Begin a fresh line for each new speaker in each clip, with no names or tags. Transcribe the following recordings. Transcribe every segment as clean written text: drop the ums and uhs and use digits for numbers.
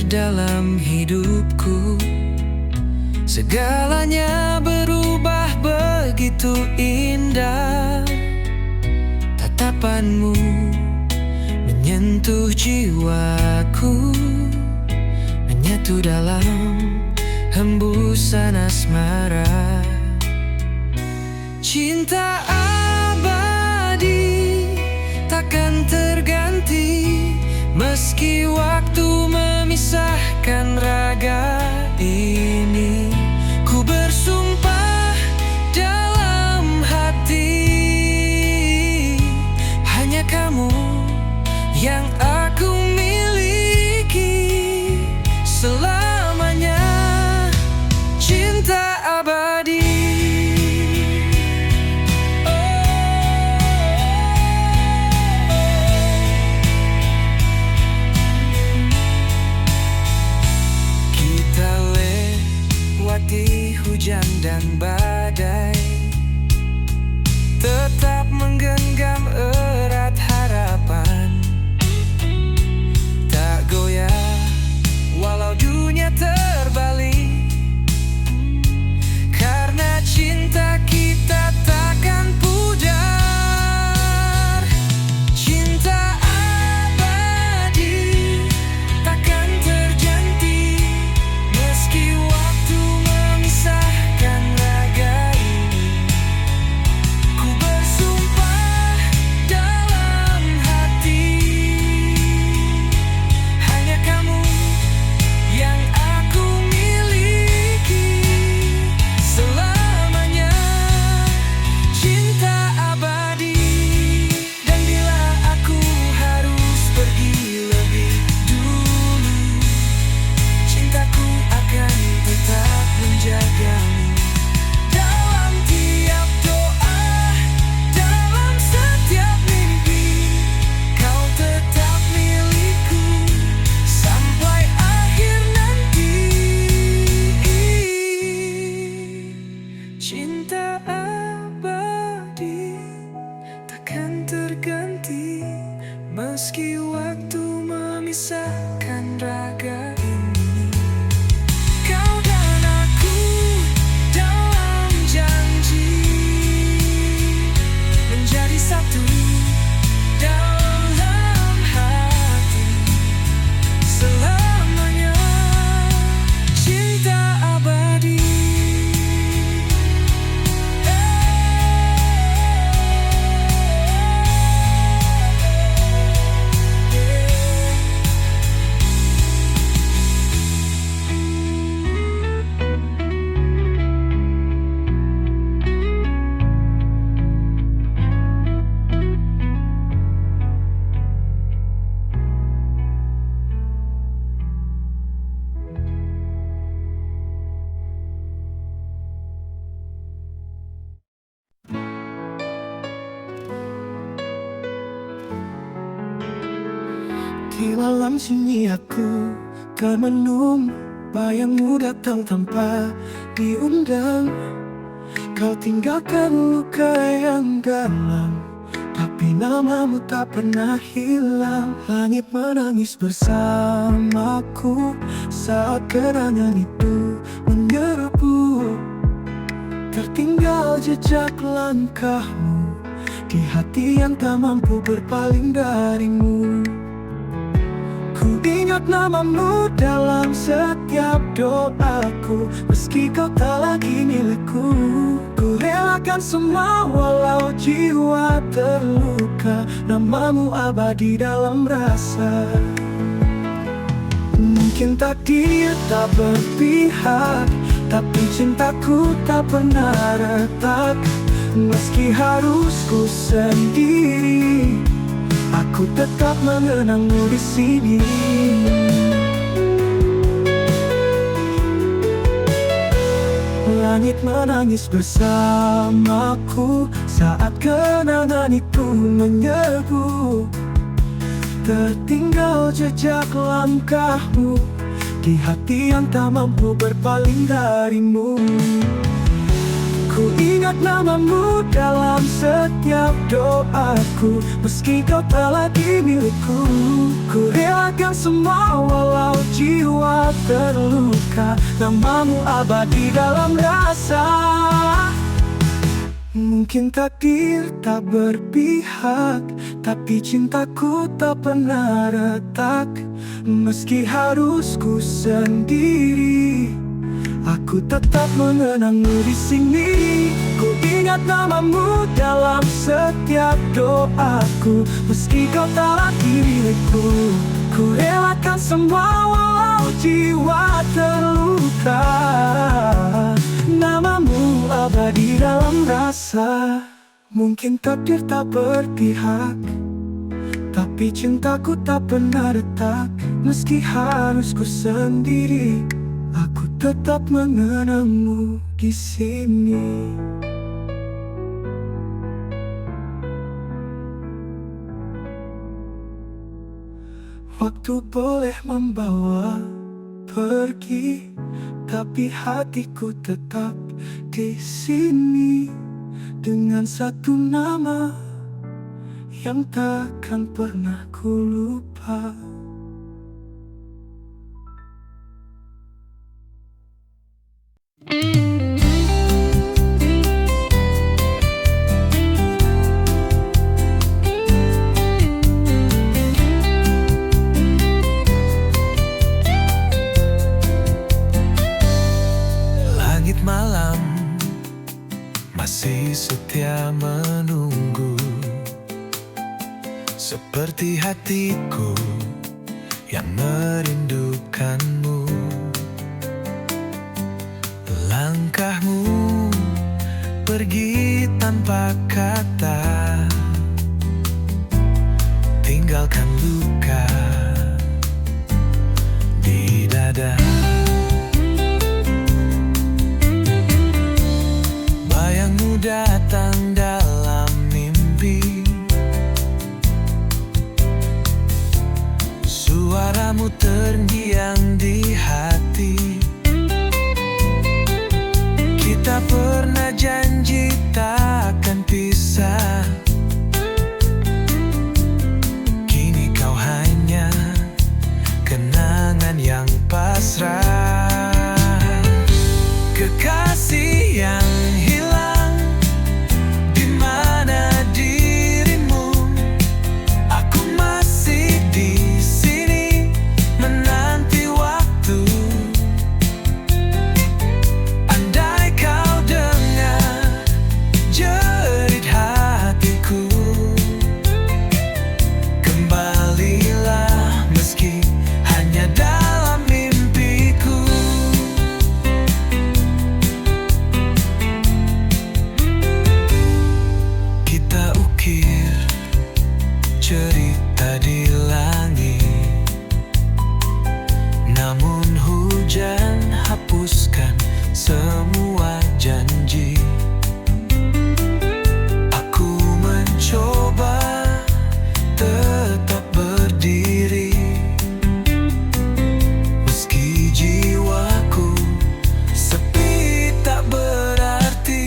dalam hidupku. Segalanya berubah begitu indah. Tatapanmu menyentuh jiwaku, menyatu dalam hembusan asmara. Cinta abadi takkan terganti, meski waktu memisahkan raga ini. Ku bersumpah dalam hati, hanya kamu yang aku miliki selamanya. Cinta abadi. Hujan dan badai, tetap menggenggam erat harapan. Tak goyah walau dunia terbalik, karena cinta kita takkan pudar. Cinta abadi takkan terganti, meski waktu memisahkan raga ini. Ku bersumpah dalam hati, hanya kamu yang aku miliki selamanya. Cinta abadi. Dan bila aku harus pergi lebih dulu, cintaku akan tetap menjagamu. Dalam tiap doa, dalam setiap mimpi, kau tetap milikku sampai akhir nanti. Cinta abadi takkan terganti, meski waktu memisahkan raga ini. Kau dan aku dalam janji, menjadi satu dalam hati selamanya. Cinta abadi.
Di malam sunyi aku kan menung, bayangmu datang tanpa diundang. Kau tinggalkan luka yang dalam, tapi namamu tak pernah hilang. Langit menangis bersamaku saat kenangan itu menyerbu. Tertinggal jejak langkahmu di hati yang tak mampu berpaling darimu. Ku ingat namamu dalam setiap doaku, meski kau tak lagi milikku. Ku relakan semua walau jiwa terluka, namamu abadi dalam rasa. Mungkin takdir tak berpihak, tapi cintaku tak pernah retak. Meski harus ku sendiri, aku tetap mengenangmu di sini. Langit menangis bersamaku saat kenangan itu menyerbu. Tertinggal jejak langkahmu di hati yang tak mampu berpaling darimu. Ku ingat namamu dalam setiap doaku, meski kau tak lagi milikku. Ku relakan semua walau jiwa terluka, namamu abadi dalam rasa. Mungkin takdir tak berpihak, tapi cintaku tak pernah retak. Meski harus ku sendiri, aku tetap mengenangmu di sini. Ku ingat namamu dalam setiap doaku. Meski kau tak lagi milikku, ku relakan semua walau jiwa terluka. Namamu abadi dalam rasa. Mungkin takdir tak berpihak, tapi cintaku tak pernah retak. Meski harus ku sendiri, aku tetap mengenangmu di sini. Waktu boleh membawa pergi, tapi hatiku tetap di sini. Dengan satu nama yang takkan pernah ku lupa.
Langit malam masih setia menunggu, seperti hatiku yang merindukanmu. Langkahmu pergi tanpa kata, tinggalkan luka di dada. Bayangmu datang dalam mimpi, suaramu terngiang di hati. Kita pernah janji takkan pisah, kini kau hanya kenangan yang pasrah. Kekasih yang hilang, di mana dirimu? Aku masih di sini menanti waktu. Andai kau dengar jerit hatiku, kembalilah meski hanya dalam mimpiku. Kita ukir cerita di langit, namun hujan hapuskan semua janji. Aku mencoba tetap berdiri, meski jiwaku sepi tak berarti.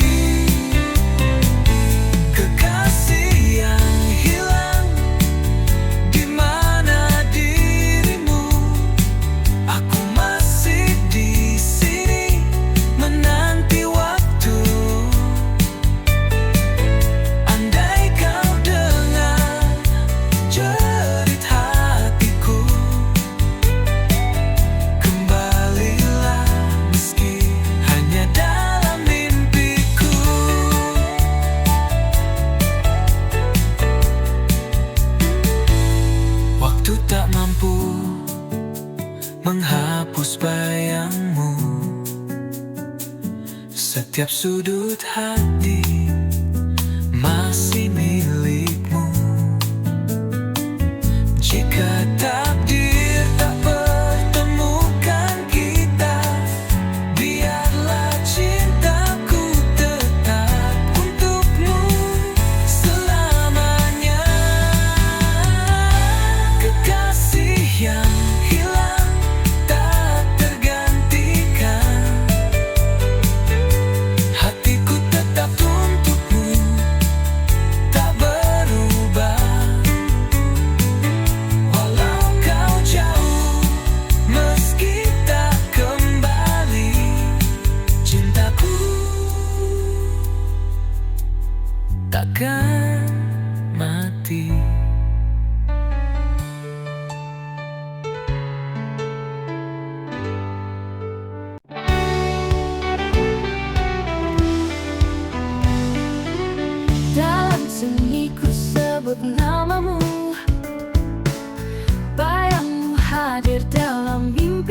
Kekasih yang hilang, di mana dirimu? Aku masih di sini menanti waktu. Andai kau dengar jerit hatiku, kembalilah meski hanya dalam mimpiku. Waktu tak mampu menghapus bayangmu, setiap sudut hati masih milikmu. Jika takdir tak pertemukan kita, biarlah cintaku tetap untukmu selamanya. Kekasih yang hilang tak tergantikan, hatiku tetap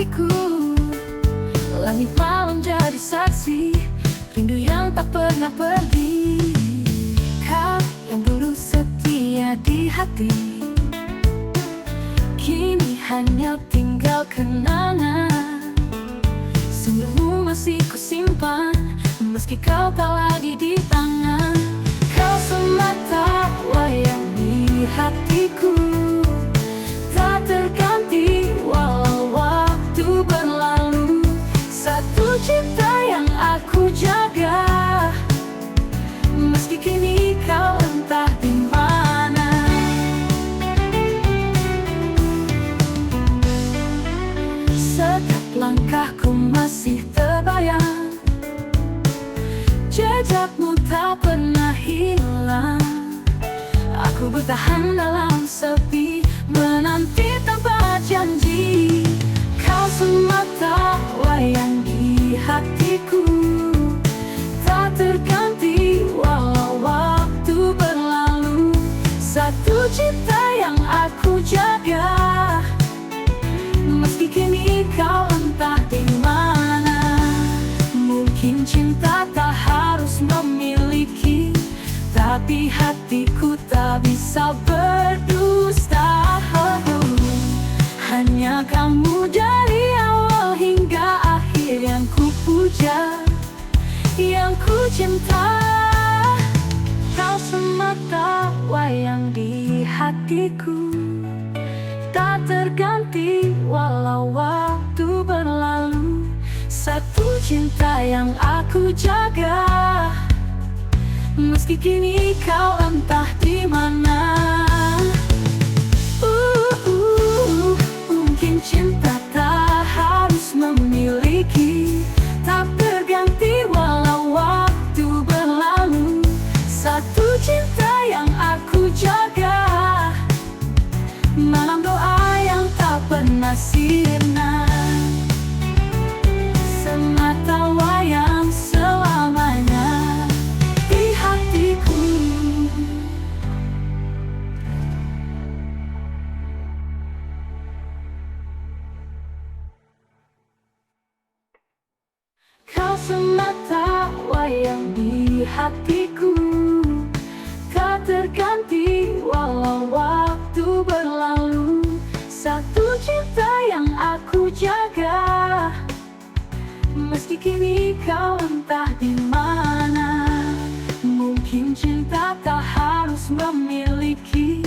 hatiku. Langit malam jadi saksi rindu yang tak pernah pergi. Kau yang dulu setia di hati, kini hanya tinggal kenangan. Senyummu masih kusimpan meski kau tak lagi di tangan. Kau semata wayang di hatiku, tak terganti walau waktu berlalu. Satu cinta yang aku jaga, meski kini kau entah di mana. Setiap langkahku masih terbayang, jejakmu tak pernah hilang. Aku bertahan dalam sepi, menanti tanpa janji. Kau semata wayang di hatiku, tak terganti walau waktu berlalu. Satu cinta yang aku jaga, meski kini kau entah di mana. Mungkin cinta tak harus memiliki, tapi hatiku tak bisa berdusta. Hanya kamu dari awal hingga akhir yang ku puja, yang ku cinta. Kau semata wayang di hatiku, tak terganti walau waktu berlalu. Satu cinta yang aku jaga, meski kini kau entah di mana. Mungkin cinta tak harus memiliki, tak terganti walau waktu berlalu. Satu cinta yang aku jaga, malam doa yang tak pernah sirna. Semata wayang selamanya di hatiku. Kau semata wayang di hatiku, tak terganti walau waktu berlalu. Satu cinta yang aku jaga, meski kini kau entah di mana. Mungkin cinta tak harus memiliki,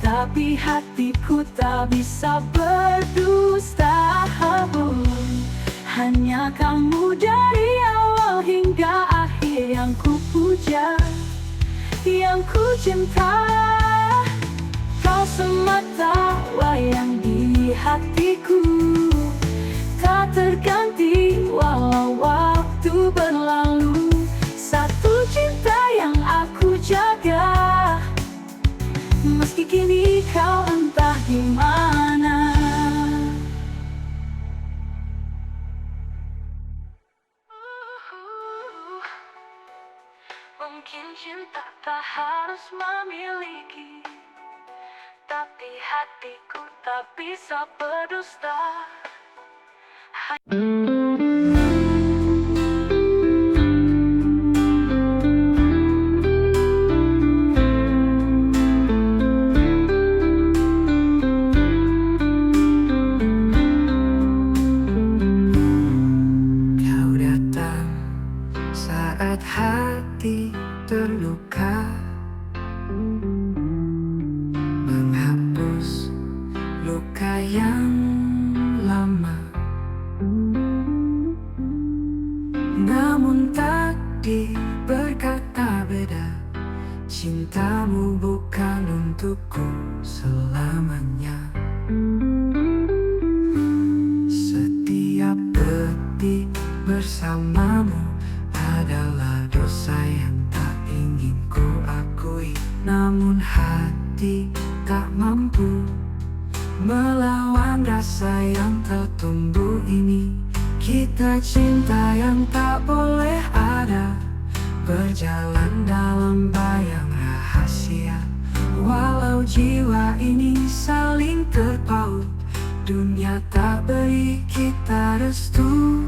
tapi hatiku tak bisa berdusta. Hanya kamu dari awal hingga akhir yang ku puja, yang ku cinta. Kau semata wayang di hatiku, tak terganti walau waktu berlalu. Satu cinta yang aku jaga, meski kini kau entah di mana. Mungkin cinta tak harus memiliki, tapi hatiku tak bisa berdusta.
Kau datang saat hati terluka, menghapus luka yang lama. Namun takdir berkata beda, cintamu bukan untukku selamanya. Setiap detik bersamamu adalah dosa yang tak ingin ku akui. Namun hati tak mampu melawan rasa yang tertumbuh ini. Kita cinta yang tak boleh ada, berjalan dalam bayang rahasia. Walau jiwa ini saling terpaut, dunia tak beri kita restu.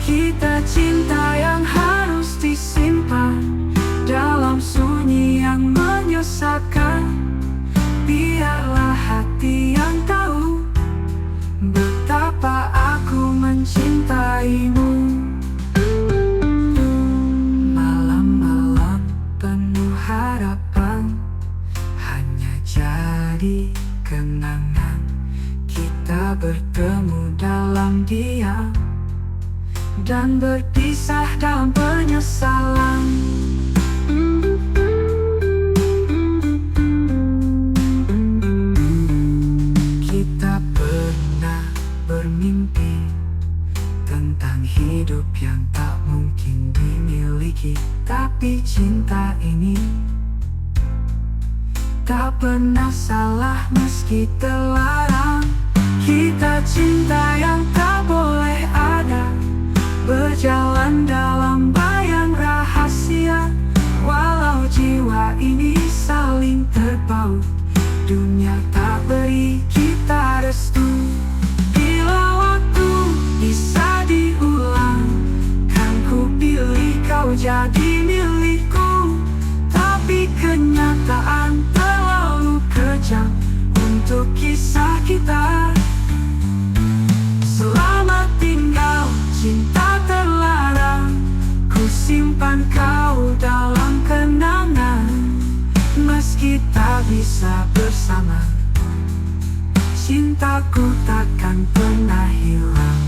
Kita cinta yang harus disimpan dalam sunyi yang menyesatkan. Biarlah hati yang tahu betapa aku mencintaimu. Malam-malam penuh harapan hanya jadi kenangan. Kita bertemu dalam diam dan berpisah dalam penyesalan. Kita pernah bermimpi tentang hidup yang tak mungkin dimiliki. Tapi cinta ini tak pernah salah meski terlarang. Kita cinta yang tak boleh ada, berjalan dalam bayang rahasia. Walau jiwa ini saling terpaut, dunia tak beri kita restu. Bila waktu bisa diulang, kan ku pilih kau jadi milikku. Tapi kenyataan terlalu kejam untuk kisah kita. Selamat tinggal cinta terlarang, ku simpan kau dalam kenangan. Meski tak bisa bersama, cintaku takkan pernah hilang.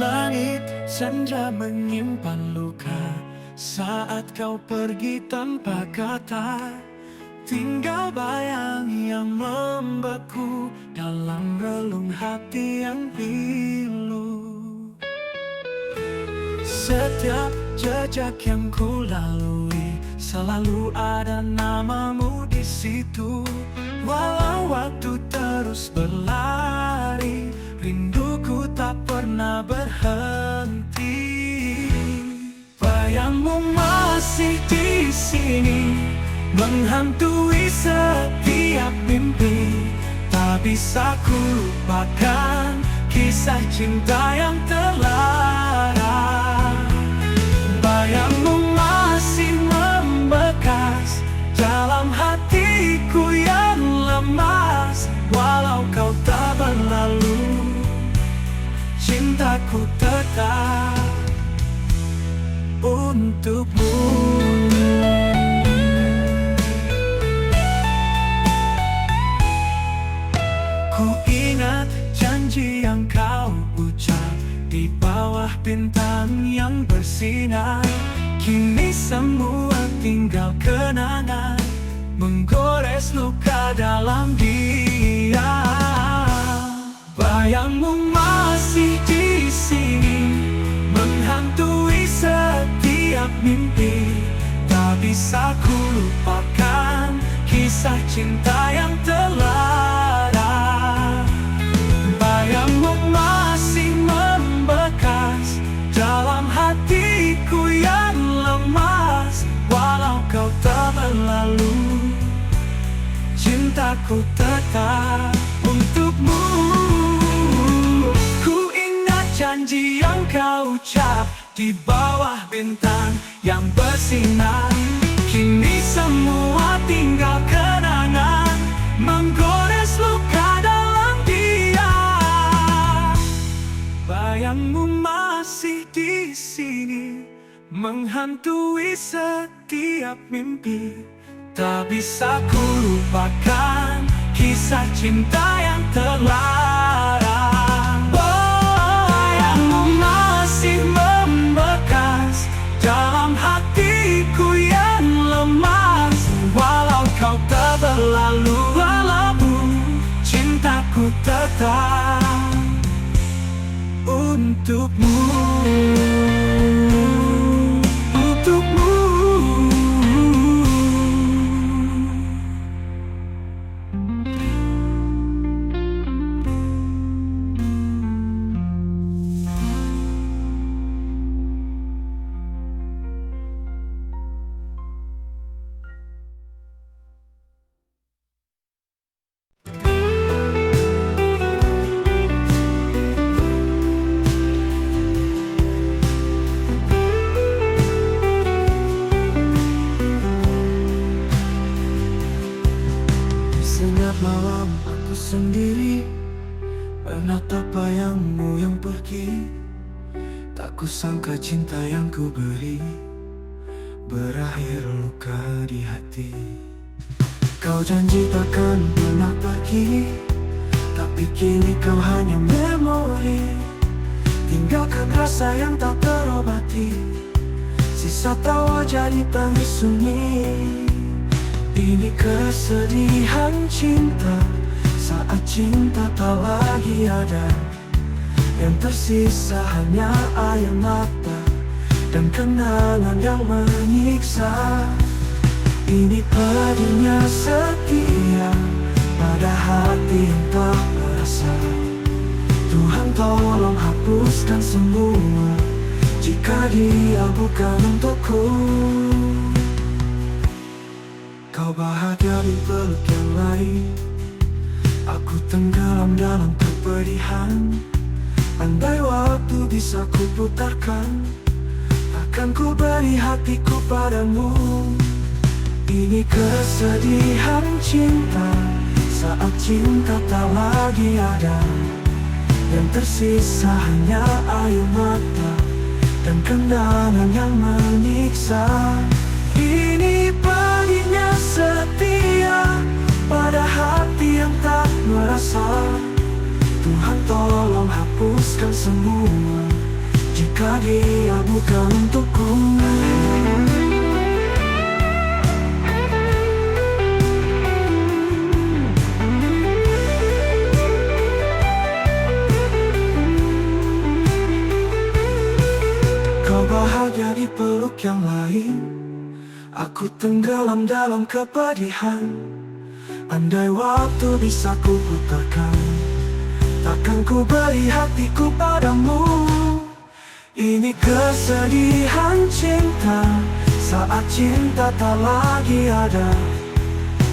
Langit senja menyimpan luka saat kau pergi tanpa kata. Tinggal bayang yang membeku dalam relung hati yang pilu. Setiap jejak yang ku lalui selalu ada namamu di situ. Walau waktu terus berlari, rinduku tak pernah berhenti. Bayangmu masih di sini, menghantui setiap mimpi. Tak bisa ku lupakan kisah cinta yang terlarang. Bayangmu masih membekas dalam hatiku yang lemas. Walau kau tak berlalu, cintaku tetap untukmu. Ku ingat janji yang kau ucap di bawah bintang yang bersinar. Kini semua tinggal kenangan, menggores luka dalam dia. Bayangmu masih di sini, menghantui setiap mimpi. Tak bisa ku lupakan kisah cinta yang terlarang. Bayangmu masih membekas dalam hatiku yang lemas. Walau kau tak berlalu, cintaku tetap untukmu. Ku ingat janji yang kau ucap di bawah bintang yang bersinar. Kini semua tinggal kenangan, menggores luka dalam dia. Bayangmu masih di sini, menghantui setiap mimpi. Tak bisa ku lupakan kisah cinta yang terlarang. Bayangmu masih membekas dalam hatiku yang untukmu, untukmu. Sengat malam aku sendiri menatap bayangmu yang pergi. Tak kusangka cinta yang ku beri berakhir luka di hati. Kau janji takkan pernah pergi, tapi kini kau hanya memori. Tinggalkan rasa yang tak terobati, sisa tawa jadi tangis sunyi. Ini kesedihan cinta saat cinta tak lagi ada. Yang tersisa hanya air mata dan kenangan yang menyiksa. Ini pedihnya setia pada hati yang tak merasa. Tuhan tolong hapuskan semua jika dia bukan untukku. Kau bahagia di peluk yang lain, aku tenggelam dalam kepedihan. Andai waktu bisa ku putarkan, akan ku beri hatiku padamu. Ini kesedihan cinta saat cinta tak lagi ada. Yang tersisa hanya air mata dan kenangan yang menyiksa. Ini pedihnya setia pada hati yang tak merasa. Tuhan tolong hapuskan semua jika dia bukan untukku. Kau bahagia di peluk yang lain, aku tenggelam dalam kepedihan. Andai waktu bisa ku putarkan, takkan ku beri hatiku padamu. Ini kesedihan cinta saat cinta tak lagi ada.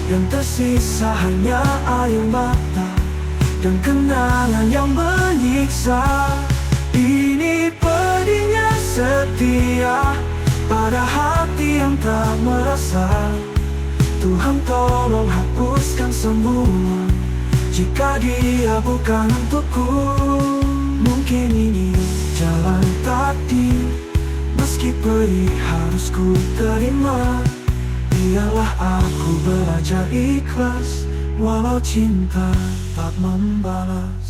Yang tersisa hanya air mata dan kenangan yang menyiksa. Ini pedihnya setia pada hati yang tak merasa. Tuhan tolong hapuskan semua jika dia bukan untukku. Mungkin ini jalan takdir, meski pedih harus ku terima. Biarlah aku belajar ikhlas, walau cinta tak membalas.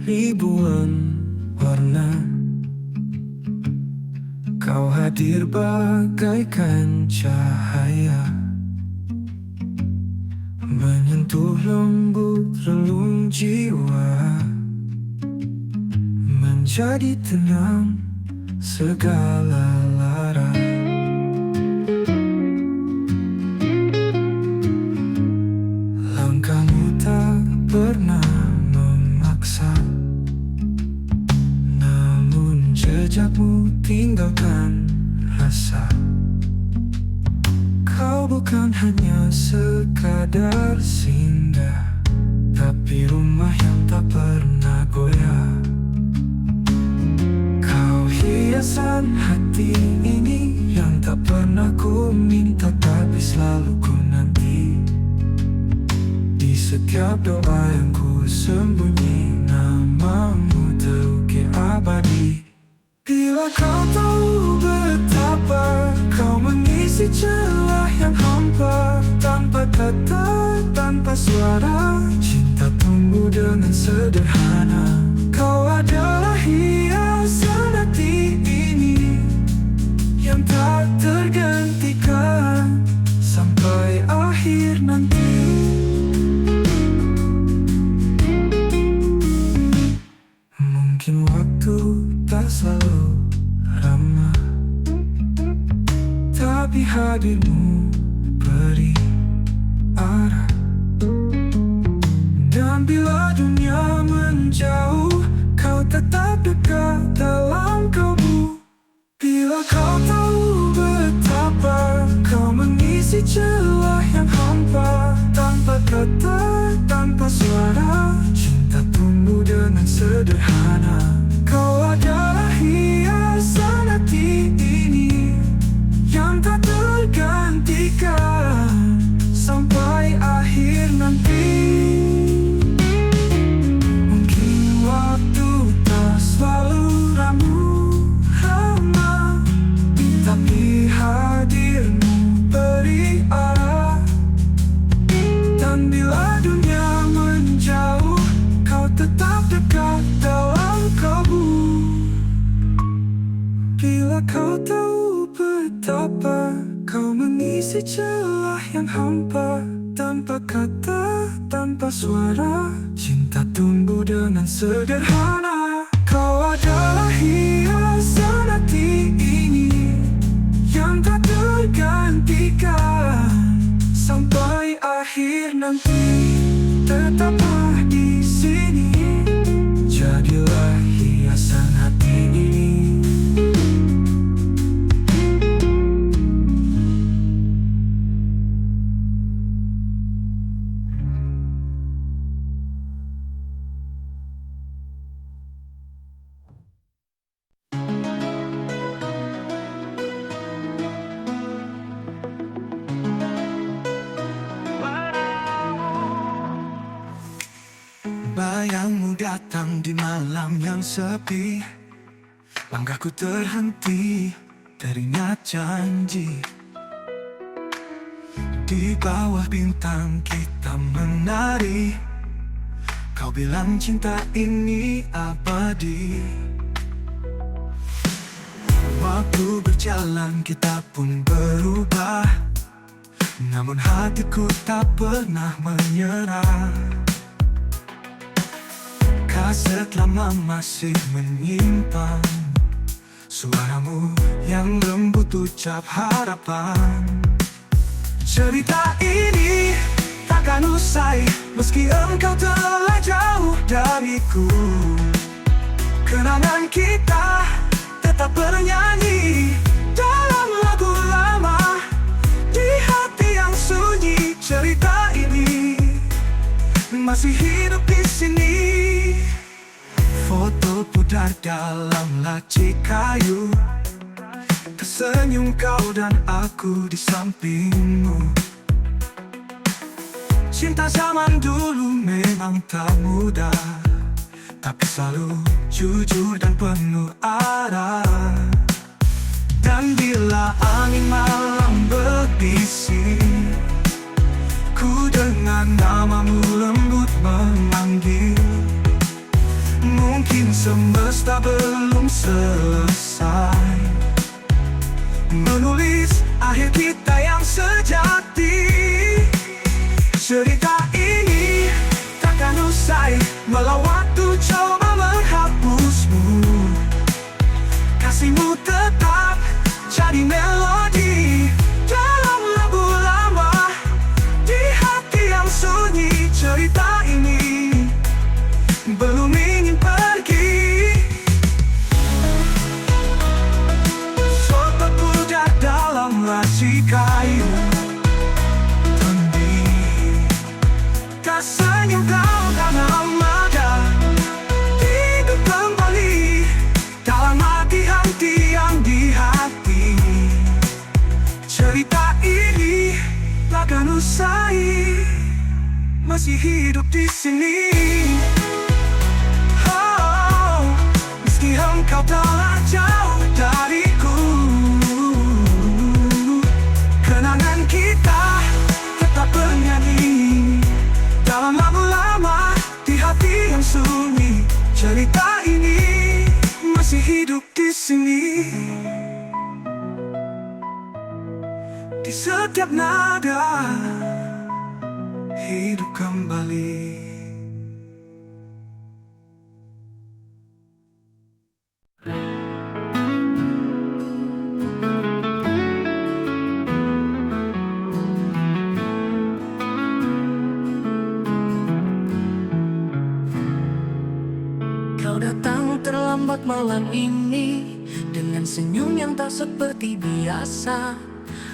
Ribuan warna, kau hadir bagaikan cahaya, menyentuh lembut relung jiwa, menjadi tenang segala lara. Langkahmu tak pernah memaksa, jejakmu tinggalkan rasa. Kau bukan hanya sekadar singgah, tapi rumah yang tak pernah goyah. Kau hiasan hati ini yang tak pernah ku minta, tapi selalu ku nanti. Di setiap doa yang ku sembunyi, namamu terukir abadi. Bila kau tahu betapa kau mengisi celah yang hampa, tanpa kata, tanpa suara, cinta tumbuh dengan sederhana. Kau adalah hiasan hati ini yang tak tergantikan sampai akhir nanti. Mungkin waktu tak selalu ramah, tapi hadirmu beri arah. Dan bila dunia menjauh, kau tetap dekat dalam kalbu. Bila kau tahu betapa kau mengisi celah yang hampa, tanpa kata, tanpa suara, cinta tumbuh dengan sederhana. Kau adalah hiasan hati ini yang tak tergantikan sampai akhir nanti. Mungkin waktu tak selalu ramah, tapi hadirmu beri arah. Dan bila dunia menjauh, kau tetap dekat dalam kalbu. Bila kau tahu betapa kau mengisi celah yang hampa, tanpa kata, tanpa suara, cinta tumbuh dengan sederhana. Kau adalah hiasan hati ini yang tak tergantikan sampai akhir nanti. Tetaplah di sini, jadilah hiasan hati ini. Bayangmu datang di malam yang sepi, langkahku terhenti, teringat janji. Di bawah bintang kita menari, kau bilang cinta ini abadi. Waktu berjalan kita pun berubah, namun hatiku tak pernah menyerah. Kaset lama masih menyimpan suaramu yang lembut ucap harapan. Cerita ini takkan usai meski engkau telah jauh dariku. Kenangan kita tetap bernyanyi dalam lagu lama di hati yang sunyi. Cerita ini masih hidup di sini. Foto pudar dalam laci kayu, tersenyum kau dan aku di sampingmu. Cinta zaman dulu memang tak mudah, tapi selalu jujur dan penuh arah. Dan bila angin malam berbisik, ku dengar namamu lembut memanggil. Mungkin semesta belum selesai menulis akhir kita yang sejati. Cerita ini takkan usai walau waktu coba menghapusmu. Kasihmu tetap jadi melodi dalam lagu lama di hati yang sunyi. Cerita ini belum ingin pergi. Foto pudar dalam laci kayu, senyum kau karena mada hidup kembali dalam hati-hati yang di hati. Cerita ini takkan usai masih hidup di sini. Oh, meski engkau telah jauh dariku, kenangan kita tetap bernyanyi dalam lagu lama di di setiap nada hidup kembali.
Kau datang terlambat malam ini dengan senyum yang tak seperti biasa.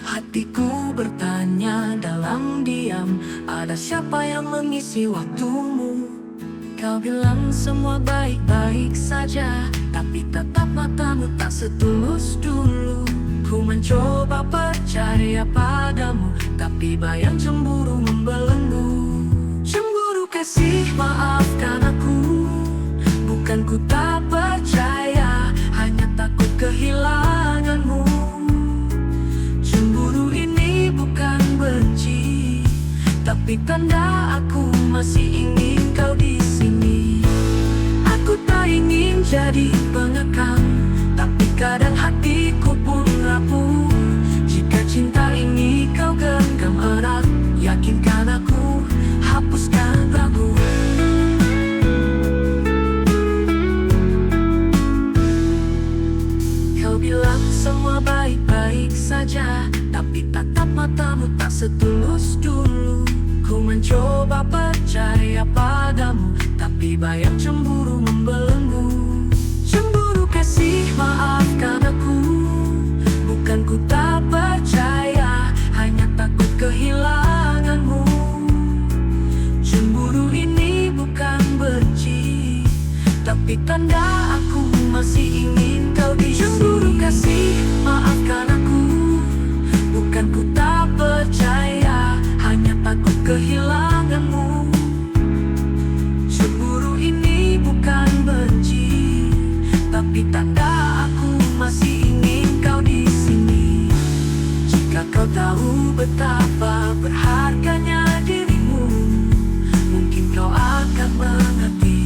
Hatiku bertanya dalam diam, ada siapa yang mengisi waktumu? Kau bilang semua baik-baik saja, tapi tatap matamu tak setulus dulu. Ku mencoba percaya padamu, tapi bayang cemburu membelenggu. Cemburu kasih, maafkan aku, bukan ku tak percaya, hanya takut kehilanganmu. Cemburu ini bukan benci, tapi tanda aku masih ingin kau di sini. Aku tak ingin jadi pengekang, tapi kadang hatiku pun rapuh. Jika cinta ini kau genggam erat, yakinkan aku, hapuskan ragu. Kau bilang semua baik-baik saja, tapi tatap matamu tak setulus dulu. Ku mencoba percaya padamu, tapi bayang cemburu membelenggu. Cemburu kasih, maafkan aku, bukan ku tak percaya, hanya takut kehilanganmu. Cemburu ini bukan benci, tapi tanda aku masih ingin kau di sini. Cemburu kasih, maafkan aku, bukan ku tak percaya, hanya takut kehilanganmu. Cemburu ini bukan benci, tapi tanda aku masih ingin kau di sini. Jika kau tahu betapa berharganya dirimu, mungkin kau akan mengerti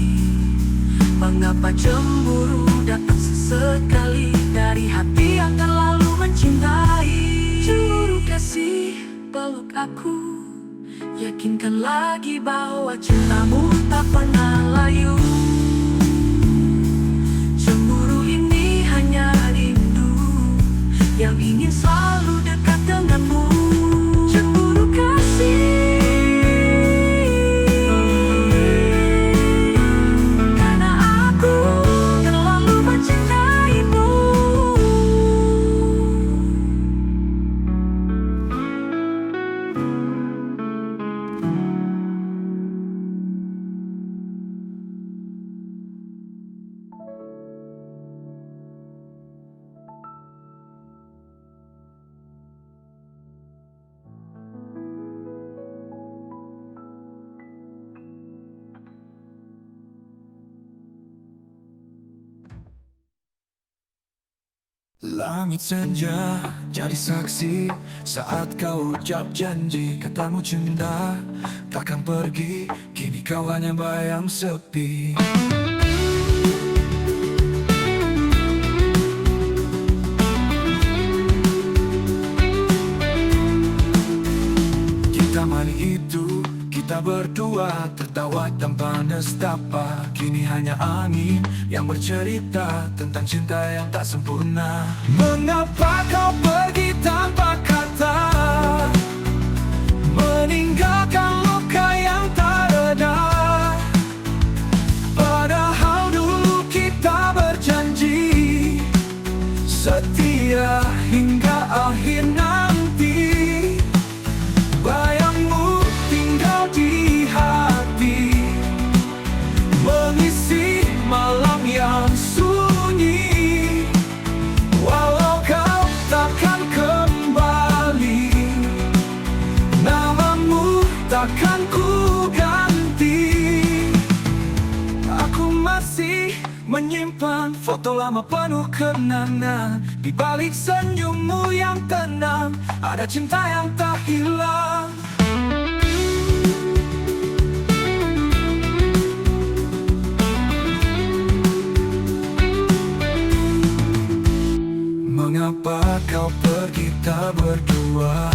mengapa cemburu datang sesekali dari hati yang terlalu mencintai. Cemburu kasih, peluk aku, yakinkan lagi bahwa cintamu tak pernah layu. Cemburu ini hanya rindu yang ingin selalu dekat denganmu. Cemburu kasih, karena aku terlalu mencintaimu.
Langit senja jadi saksi saat kau ucap janji. Katamu cinta takkan pergi, kini kau hanya bayang sepi. Di taman itu kita berdua tertawa tanpa nestapa. Kini hanya angin yang bercerita tentang cinta yang tak sempurna. Mengapa kau pergi tanpa kata, meninggalkan luka yang tak reda? Padahal dulu kita berjanji setia hingga akhir nanti. Bayangmu tinggal di hati, mengisi malam yang sunyi. Walau kau takkan kembali, namamu takkan ku ganti. Aku masih menyimpan foto lama penuh kenangan. Di balik senyummu yang tenang, ada cinta yang tak hilang. Mengapa kau pergi kita berdua,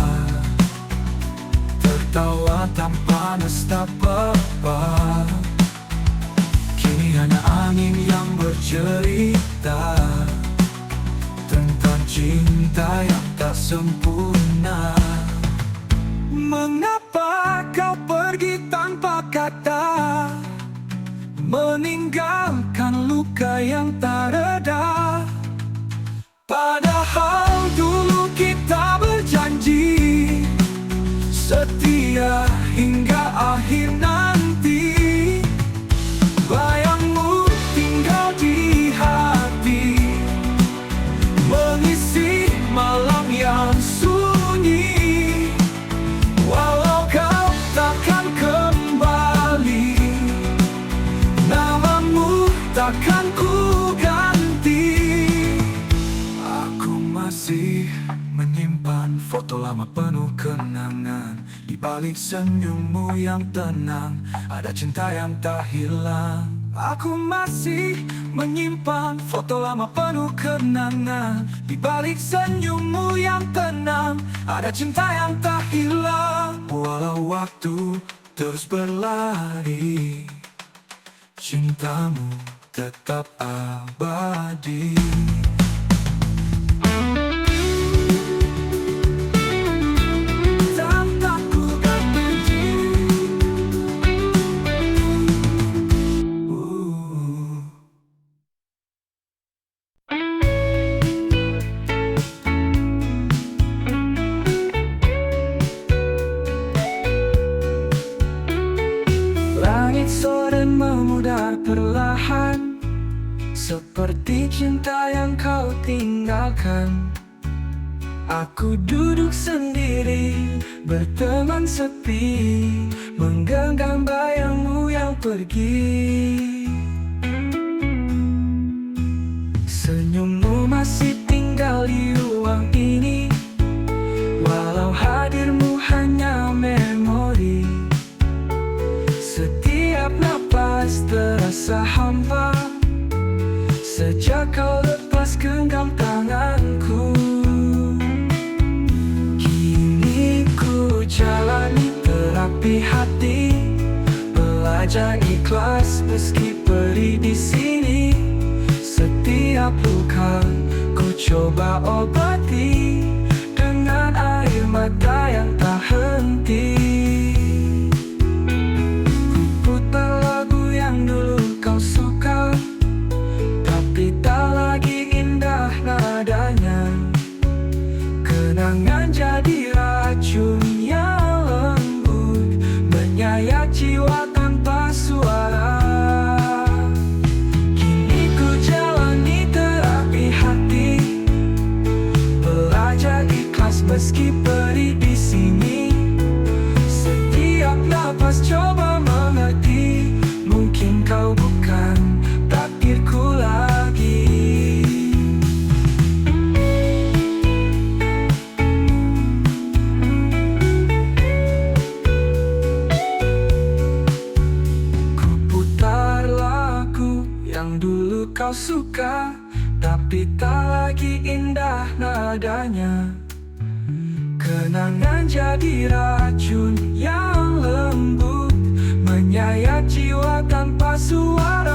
tertawa tanpa nestapa. Kini hanya angin yang bercerita tentang cinta yang tak sempurna. Mengapa kau pergi tanpa kata, meninggalkan luka yang tak reda? Padahal dulu kita berjanji setia hingga akhir nanti. Bayangmu tinggal di hati, mengisi malam yang sunyi. Walau kau takkan kembali, namamu takkan ku ganti. Aku masih menyimpan foto lama penuh kenangan. Di balik senyummu yang tenang, ada cinta yang tak hilang. Aku masih menyimpan foto lama penuh kenangan. Di balik senyummu yang tenang, ada cinta yang tak hilang. Walau waktu terus berlari, cintamu tetap abadi. Langit sore memudar perlahan, seperti cinta yang kau tinggalkan. Aku duduk sendiri, berteman sepi, menggenggam bayangmu yang pergi. Senyummu masih tinggal di ruang ini, walau hadirmu hanya memori. Setiap napas terasa hampa sejak kau lepas genggam tanganku. Kini ku jalani terapi hati, belajar ikhlas meski perih di sini. Setiap luka ku coba obati dengan air mata yang tak henti. Kenangan jadi racun yang lembut, menyayat jiwa tanpa suara. Kini ku jalani terapi hati, belajar ikhlas meski perih di sini. Setiap napas coba mengerti, mungkin kau bukan takdirku lagi. Kau suka, tapi tak lagi indah nadanya. Kenangan jadi racun yang lembut, menyayat jiwa tanpa suara.